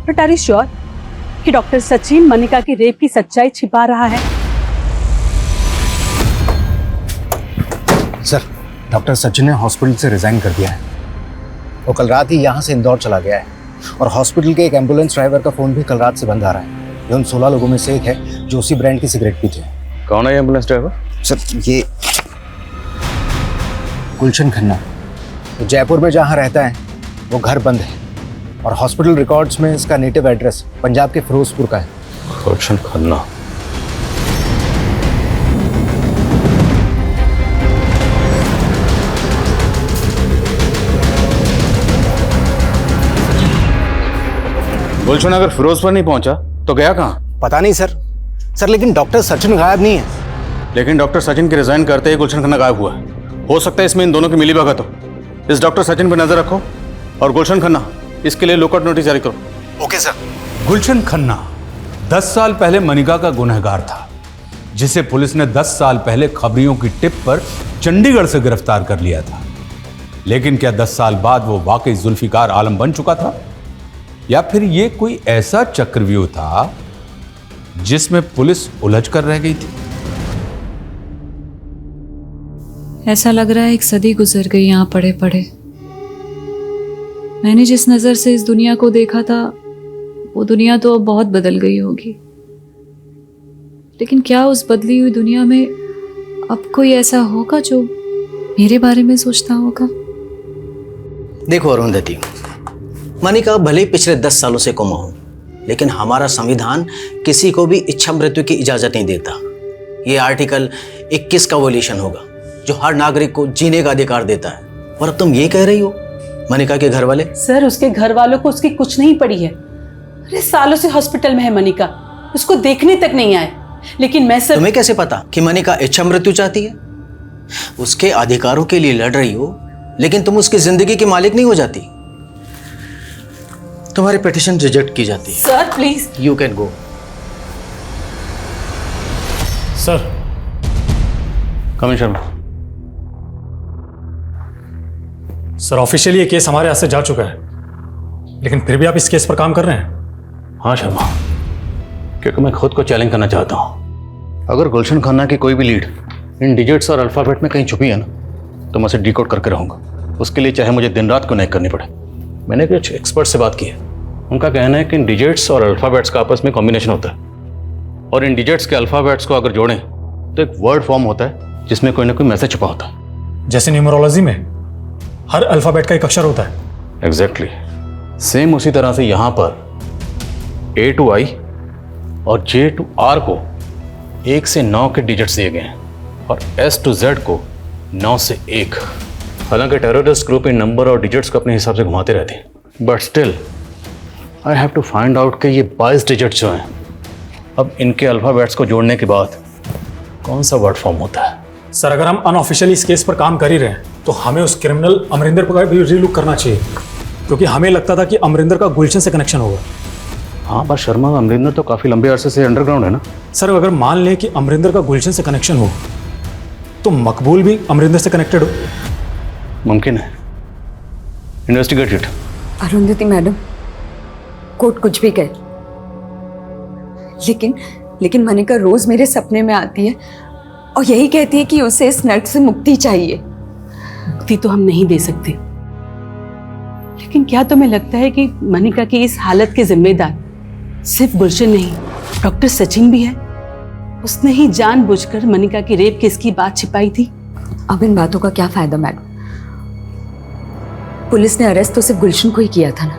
बट आर यू श्योर कि डॉक्टर सचिन मनिका की रेप की सच्चाई छिपा रहा है? सर, डॉक्टर सचिन ने हॉस्पिटल से रिजाइन कर दिया है। वो कल रात ही यहाँ से इंदौर चला गया है, और हॉस्पिटल के एक एम्बुलेंस ड्राइवर का फोन भी कल रात से बंद आ रहा है। ये उन 16 लोगों में से एक है जो उसी ब्रांड की सिगरेट पीते हैं। कौन है एम्बुलेंस ड्राइवर? सर, ये गुलशन खन्ना। तो जयपुर में जहाँ रहता है वो घर बंद है, और हॉस्पिटल रिकॉर्ड्स में इसका नेटिव एड्रेस पंजाब के फिरोजपुर का है। गुलशन खन्ना। गुलशन अगर फिरोजपुर नहीं पहुंचा तो गया कहाँ? पता नहीं सर। लेकिन डॉक्टर सचिन गायब नहीं है। लेकिन डॉक्टर सचिन के रिजाइन करते ही गुलशन खन्ना गायब हुआ है। हो सकता है इसमें इन दोनों की मिलीभगत हो। इस डॉक्टर सचिन पर नजर रखो, और गुलशन खन्ना, इसके लिए लुकआउट नोटिस जारी करो। Okay sir. गुलशन खन्ना 10 साल पहले मनिका का गुनहगार था, जिसे पुलिस ने 10 साल पहले खबरियों की टिप पर चंडीगढ़ से गिरफ्तार कर लिया था। लेकिन क्या 10 साल बाद वो वाकई जुल्फिकार आलम बन चुका था, या फिर ये कोई ऐसा चक्रव्यूह था जिसमें पुलिस उलझ कर रह गई थी? ऐसा लग रहा है एक सदी गुजर गई यहाँ पड़े पड़े। मैंने जिस नजर से इस दुनिया को देखा था, वो दुनिया तो अब बहुत बदल गई होगी। लेकिन क्या उस बदली हुई दुनिया में अब कोई ऐसा होगा जो मेरे बारे में सोचता होगा? देखो अरुंधति, मनिका भले ही पिछले 10 सालों से कोमा हो, लेकिन हमारा संविधान किसी को भी इच्छा मृत्यु की इजाजत नहीं देता। ये आर्टिकल 21 का वोल्यूशन होगा जो हर नागरिक को जीने का अधिकार देता है। और अब तुम ये कह रही हो मनिका के घर वाले? सर, उसके घर वालों को उसकी कुछ नहीं पड़ी है। अरे सालों से हॉस्पिटल में है मनिका, उसको देखने तक नहीं आए। लेकिन मैं सर, तुम्हें कैसे पता कि मनिका इच्छा मृत्यु चाहती है? उसके अधिकारों के लिए लड़ रही हो, लेकिन तुम उसकी जिंदगी की मालिक नहीं हो जाती। तुम्हारी पिटिशन रिजेक्ट की जाती है। Sir please. You can go. Sir. Commissioner Sharma. Sir officially ये केस हमारे हाथ से जा चुका है, लेकिन फिर भी आप इस केस पर काम कर रहे हैं? हाँ शर्मा, क्योंकि मैं खुद को चैलेंज करना चाहता हूँ। अगर गुलशन खन्ना की कोई भी लीड इन डिजिट्स और अल्फाबेट में कहीं छुपी है ना, तो मैं उसे डिकोड करके रहूँगा। उसके लिए चाहे मुझे दिन रात क्यों नहीं करनी पड़े। मैंने कुछ एक्सपर्ट से बात की है, उनका कहना है कि इन डिजिट्स और अल्फाबेट्स का आपस में कॉम्बिनेशन होता है, और इन डिजिट्स के अल्फाबेट्स को अगर जोड़ें तो एक वर्ड फॉर्म होता है जिसमें कोई ना कोई मैसेज छुपा होता है। जैसे न्यूमरोलॉजी में हर अल्फाबेट का एक अक्षर होता है। एग्जैक्टली सेम उसी तरह से यहाँ पर A to I और J to R को 1 से 9 के डिजिट्स दिए गए हैं, और S to Z को 9 से 1। हालांकि टेररिस्ट ग्रुप इन नंबर और डिजिट्स को अपने हिसाब से घुमाते रहते हैं, but still I have to find out कि ये 22 डिजिट्स जो हैं, अब इनके अल्फाबेट्स को जोड़ने के बाद कौन सा वर्ड फॉर्म होता है। सर अगर हम अनऑफिशियली इस केस पर काम कर ही रहे हैं, तो हमें उस क्रिमिनल अमरिंदर पर भी रीलुक करना चाहिए, क्योंकि हमें लगता था कि अमरिंदर का गुलशन से कनेक्शन होगा। हाँ पर शर्मा, अमरिंदर तो काफ़ी लंबे अरसे से अंडरग्राउंड है ना। सर अगर मान लें कि अमरिंदर का गुलशन से कनेक्शन हो, तो मकबूल भी अमरिंदर से कनेक्टेड हो। मुमकिन है। Investigate it. Arundhati madam, court कुछ भी कहे, लेकिन मनिका रोज मेरे सपने में आती है और यही कहती है कि उसे इस नर्क से मुक्ति चाहिए। मुक्ति तो हम नहीं दे सकते, लेकिन क्या तुम्हें लगता है कि मनिका की इस हालत के जिम्मेदार सिर्फ गुलशन नहीं, डॉक्टर सचिन भी है? उसने ही जानबूझकर मनिका की रेप केस की बात छिपाई थी। अब इन बातों का क्या फायदा मैडम? पुलिस ने अरेस्ट तो सिर्फ गुलशन को ही किया था ना।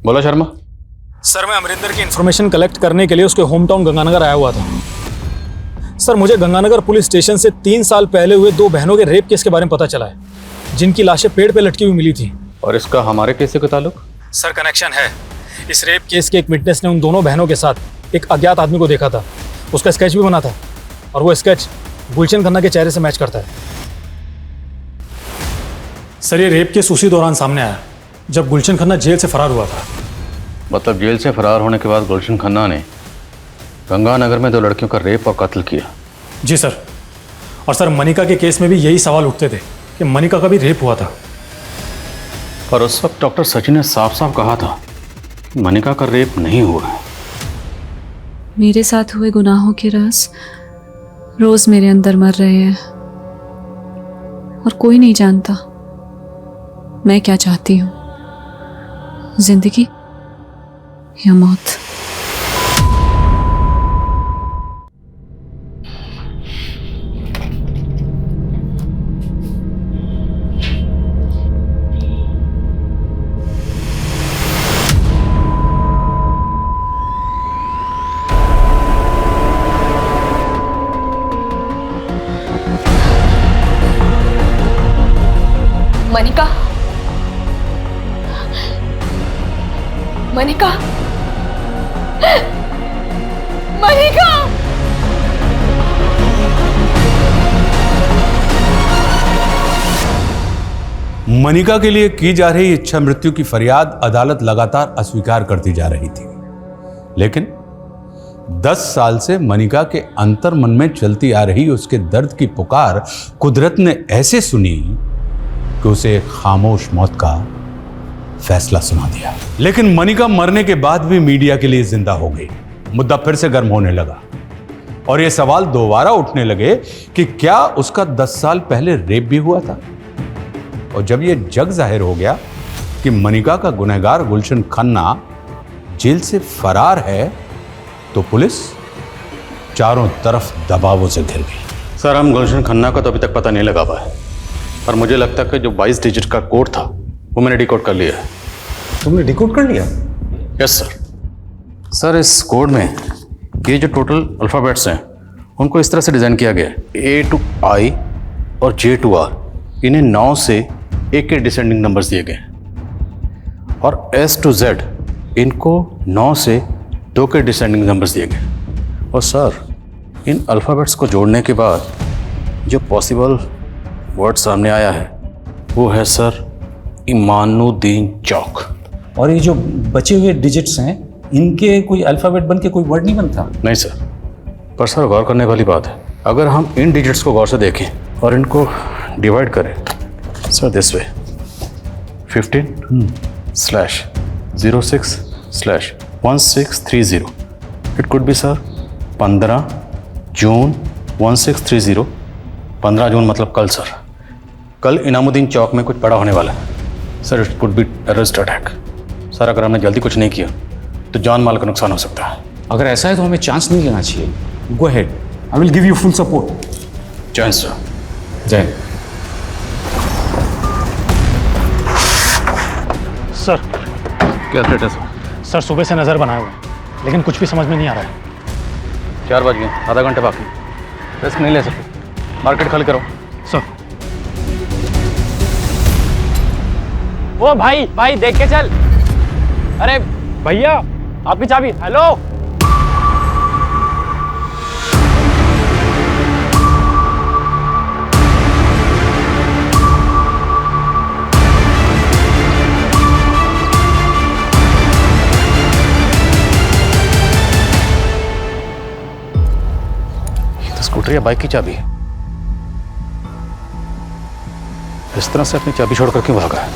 बोला शर्मा। सर मैं अमरिंदर की इंफॉर्मेशन कलेक्ट करने के लिए उसके होम टाउन गंगानगर आया हुआ था। सर मुझे गंगानगर पुलिस स्टेशन से 3 साल पहले हुए 2 बहनों के रेप केस के बारे में पता चला है, जिनकी लाशें पेड़ पे लटकी हुई मिली थी। और इसका हमारे केस से कोई ताल्लुक? सर कनेक्शन है। इस रेप केस के एक विटनेस ने उन दोनों बहनों के साथ एक अज्ञात आदमी को देखा था। उसका स्केच भी बना था, और वो स्केच गुलशन खन्ना के चेहरे से मैच करता है। सर ये रेप केस उसी दौरान सामने आया जब गुलशन खन्ना जेल से फरार हुआ था। मतलब जेल से फरार होने के बाद गुलशन खन्ना ने गंगानगर में 2 लड़कियों का रेप और कत्ल किया। जी सर। और सर मनिका के केस में भी यही सवाल उठते थे कि मनिका का भी रेप हुआ था। और उस वक्त डॉक्टर सचिन ने साफ साफ कहा था कि मनिका का रेप नहीं हुआ है। मेरे साथ हुए गुनाहों के राज रोज मेरे अंदर मर रहे हैं, और कोई नहीं जानता मैं क्या चाहती हूँ, जिंदगी या मौत। मनिका, मनिका, मनिका! मनिका के लिए की जा रही इच्छा मृत्यु की फरियाद अदालत लगातार अस्वीकार करती जा रही थी, लेकिन 10 साल से मनिका के अंतर मन में चलती आ रही उसके दर्द की पुकार कुदरत ने ऐसे सुनी कि उसे एक खामोश मौत का फैसला सुना दिया। लेकिन मनिका मरने के बाद भी मीडिया के लिए जिंदा हो गई। मुद्दा फिर से गर्म होने लगा, और यह सवाल दोबारा उठने लगे कि क्या उसका 10 साल पहले रेप भी हुआ था। और जब यह जग जाहिर हो गया कि मनिका का गुनहगार गुलशन खन्ना जेल से फरार है, तो पुलिस चारों तरफ दबावों से घिर गई। सर हम गुलशन खन्ना का तो अभी तक पता नहीं लगा पाए, पर मुझे लगता है कि जो 22 डिजिट का कोड था वो मैंने डिकोड कर लिया है। तुमने डिकोड कर लिया? Yes sir. सर इस कोड में ये जो टोटल अल्फ़ाबेट्स हैं उनको इस तरह से डिज़ाइन किया गया है। A to I और J to R, इन्हें 9 से 1 के डिसेंडिंग नंबर्स दिए गए हैं, और S to Z इनको 9 से 2 के डिसेंडिंग नंबर्स दिए गए और सर इन अल्फ़ाबेट्स को जोड़ने के बाद जो पॉसिबल वर्ड सामने आया है वो है सर इमानुद्दीन चौक। और ये जो बचे हुए डिजिट्स हैं इनके कोई अल्फ़ाबेट बन के कोई वर्ड नहीं बनता? नहीं सर, पर सर गौर करने वाली बात है, अगर हम इन डिजिट्स को गौर से देखें और इनको डिवाइड करें sir this way 15/06/1630 it could be sir 15 जून 1630। 15 जून मतलब कल सर, कल इनामुद्दीन चौक में कुछ बड़ा होने वाला है sir. It could be terrorist attack sir. अगर हमने जल्दी कुछ नहीं किया तो जान माल का नुकसान हो सकता है। अगर ऐसा है तो हमें चांस नहीं लेना चाहिए। Go ahead, I will give you full support. जय सर। जय। सर क्या थ्रेट है सर? सर सुबह से नज़र बनाए हुए हैं, लेकिन कुछ भी समझ में नहीं आ रहा है। 4 बज गए, आधा घंटे बाकी, रिस्क नहीं ले सकते। मार्केट खाली करो सर। वो भाई देख के चल। अरे भैया आपकी चाबी। हेलो स्कूटर या बाइक की चाबी है। इस तरह से अपनी चाबी छोड़कर क्यों भागा है?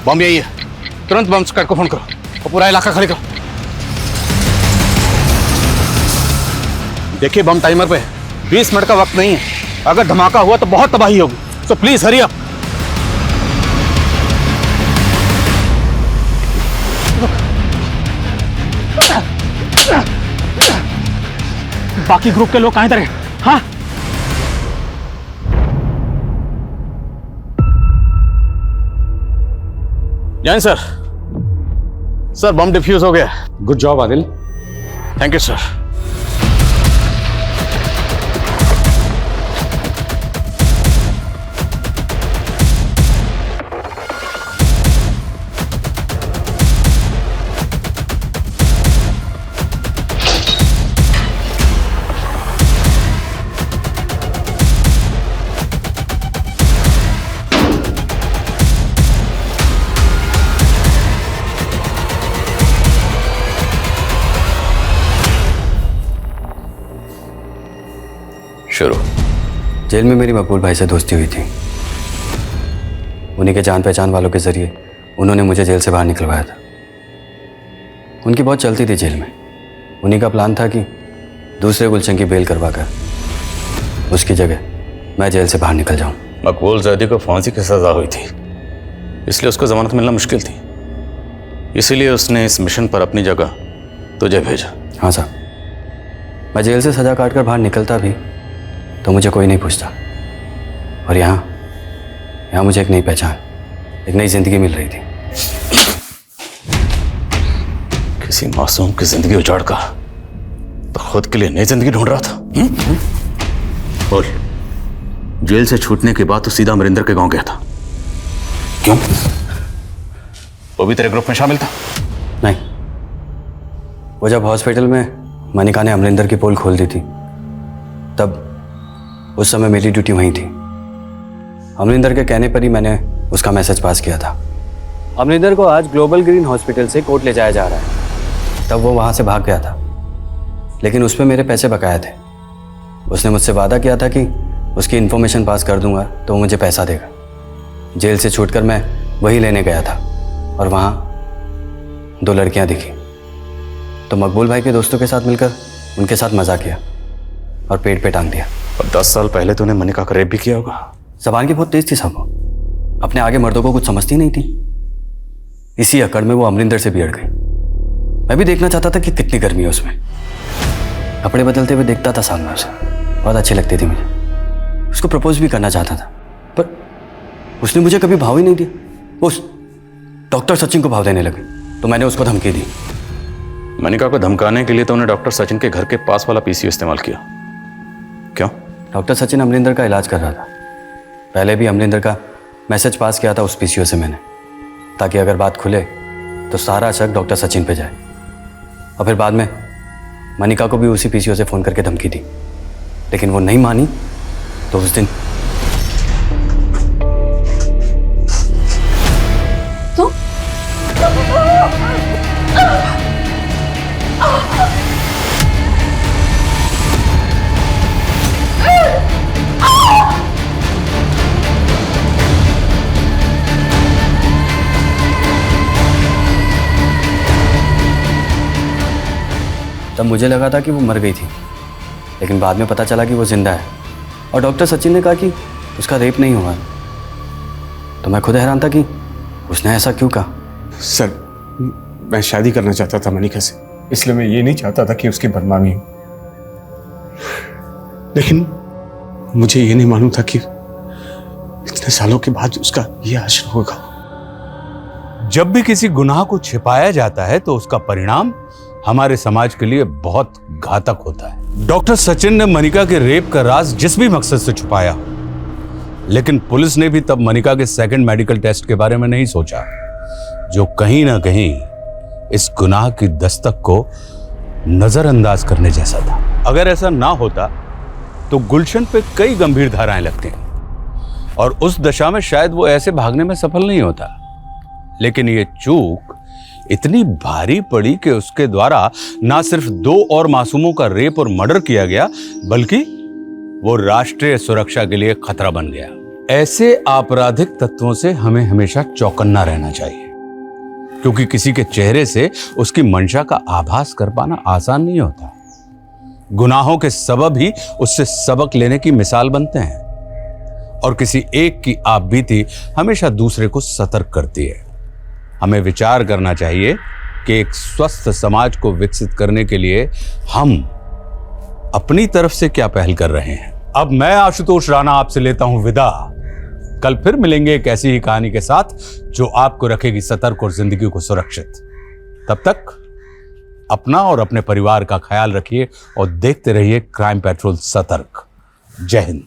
बम यही है, तुरंत बम स्क्वाड को फोन करो और पूरा इलाका खाली करो। देखिए बम टाइमर पे 20 मिनट का वक्त नहीं है, अगर धमाका हुआ तो बहुत तबाही होगी, सो प्लीज हरी अप। बाकी ग्रुप के लोग कहाँ इधर हैं? हाँ जैन सर, सर बम डिफ्यूज हो गया। Good job Adil. Thank you sir. शुरू। जेल में मेरी मकबूल भाई से दोस्ती हुई थी। उन्हीं के जान पहचान वालों के जरिए उन्होंने मुझे जेल से बाहर निकलवाया था। उनकी बहुत चलती थी जेल में। उन्हीं का प्लान था कि दूसरे गुलशन की बेल करवा कर उसकी जगह मैं जेल से बाहर निकल जाऊं। मकबूल जैदी को फांसी की सजा हुई थी, इसलिए उसको जमानत मिलना मुश्किल थी। इसीलिए उसने इस मिशन पर अपनी जगह तुझे भेजा। हाँ साहब, मैं जेल से सजा काट कर बाहर निकलता भी तो मुझे कोई नहीं पूछता, और यहाँ मुझे एक नई पहचान, एक नई जिंदगी मिल रही थी। किसी मासूम की जिंदगी उजाड़ कर तो खुद के लिए नई जिंदगी ढूंढ रहा था। बोल, जेल से छूटने के बाद तो सीधा अमरिंदर के गांव गया था, क्यों? वो भी तेरे ग्रुप में शामिल था? नहीं, वो जब हॉस्पिटल में मनिका ने अमरिंदर की पोल खोल दी थी तब उस समय मेरी ड्यूटी वहीं थी। अमरिंदर के कहने पर ही मैंने उसका मैसेज पास किया था। अमरिंदर को आज ग्लोबल ग्रीन हॉस्पिटल से कोर्ट ले जाया जा रहा है। तब वो वहाँ से भाग गया था, लेकिन उस पर मेरे पैसे बकाया थे। उसने मुझसे वादा किया था कि उसकी इन्फॉर्मेशन पास कर दूंगा तो वो मुझे पैसा देगा। जेल से छूटकर मैं वही लेने गया था और वहाँ 2 लड़कियाँ दिखी, तो मकबूल भाई के दोस्तों के साथ मिलकर उनके साथ मजाक किया और पेट पे टांग दिया। और 10 साल पहले तूने मनिका का रेप भी किया होगा। जबान की बहुत तेज थी साहब, अपने आगे मर्दों को कुछ समझती नहीं थी। इसी अकड़ में वो अमरिंदर से बिगड़ गई। मैं भी देखना चाहता था कि कितनी गर्मी है उसमें। कपड़े बदलते हुए देखता था सामने उसे, बहुत अच्छी लगती थी मुझे। उसको प्रपोज भी करना चाहता था, पर उसने मुझे कभी भाव ही नहीं दिया। उस डॉक्टर सचिन को भाव देने लगे, तो मैंने उसको धमकी दी। मनिका को धमकाने के लिए तो उन्हें डॉक्टर सचिन के घर के पास वाला पीसीओ इस्तेमाल किया। क्यों? डॉक्टर सचिन अमरिंदर का इलाज कर रहा था। पहले भी अमरिंदर का मैसेज पास किया था उस पीसीओ से मैंने, ताकि अगर बात खुले तो सारा शक डॉक्टर सचिन पे जाए। और फिर बाद में मनिका को भी उसी पीसीओ से फ़ोन करके धमकी दी, लेकिन वो नहीं मानी। तो उस दिन तो तब मुझे लगा था कि वो मर गई थी, लेकिन बाद में पता चला कि वो जिंदा है। और डॉक्टर सचिन ने कहा कि उसका रेप नहीं हुआ। तो मैं खुद हैरान था कि उसने ऐसा क्यों कहा। सर, मैं शादी करना चाहता था मनिका से, इसलिए मैं ये नहीं चाहता था कि उसकी बदनामी हो। लेकिन मुझे ये नहीं मालूम था कि इतने सालों के बाद उसका ये हश्र होगा। जब भी किसी गुनाह को छिपाया जाता है तो उसका परिणाम हमारे समाज के लिए बहुत घातक होता है। डॉक्टर सचिन ने मनिका के रेप का राज जिस भी मकसद से छुपाया, लेकिन पुलिस ने भी तब मनिका के सेकंड मेडिकल टेस्ट के बारे में नहीं सोचा, जो कहीं ना कहीं इस गुनाह की दस्तक को नजरअंदाज करने जैसा था। अगर ऐसा ना होता तो गुलशन पे कई गंभीर धाराएं लगती और उस दशा में शायद वो ऐसे भागने में सफल नहीं होता। लेकिन ये चूक इतनी भारी पड़ी कि उसके द्वारा ना सिर्फ 2 और मासूमों का रेप और मर्डर किया गया, बल्कि वो राष्ट्रीय सुरक्षा के लिए खतरा बन गया। ऐसे आपराधिक तत्वों से हमें हमेशा चौकन्ना रहना चाहिए, क्योंकि किसी के चेहरे से उसकी मंशा का आभास कर पाना आसान नहीं होता। गुनाहों के सबब ही उससे सबक लेने की मिसाल बनते हैं, और किसी एक की आपबीती हमेशा दूसरे को सतर्क करती है। हमें विचार करना चाहिए कि एक स्वस्थ समाज को विकसित करने के लिए हम अपनी तरफ से क्या पहल कर रहे हैं। अब मैं आशुतोष राणा आपसे लेता हूं विदा। कल फिर मिलेंगे एक ऐसी ही कहानी के साथ जो आपको रखेगी सतर्क और जिंदगी को सुरक्षित। तब तक अपना और अपने परिवार का ख्याल रखिए और देखते रहिए क्राइम पेट्रोल सतर्क। जय हिंद।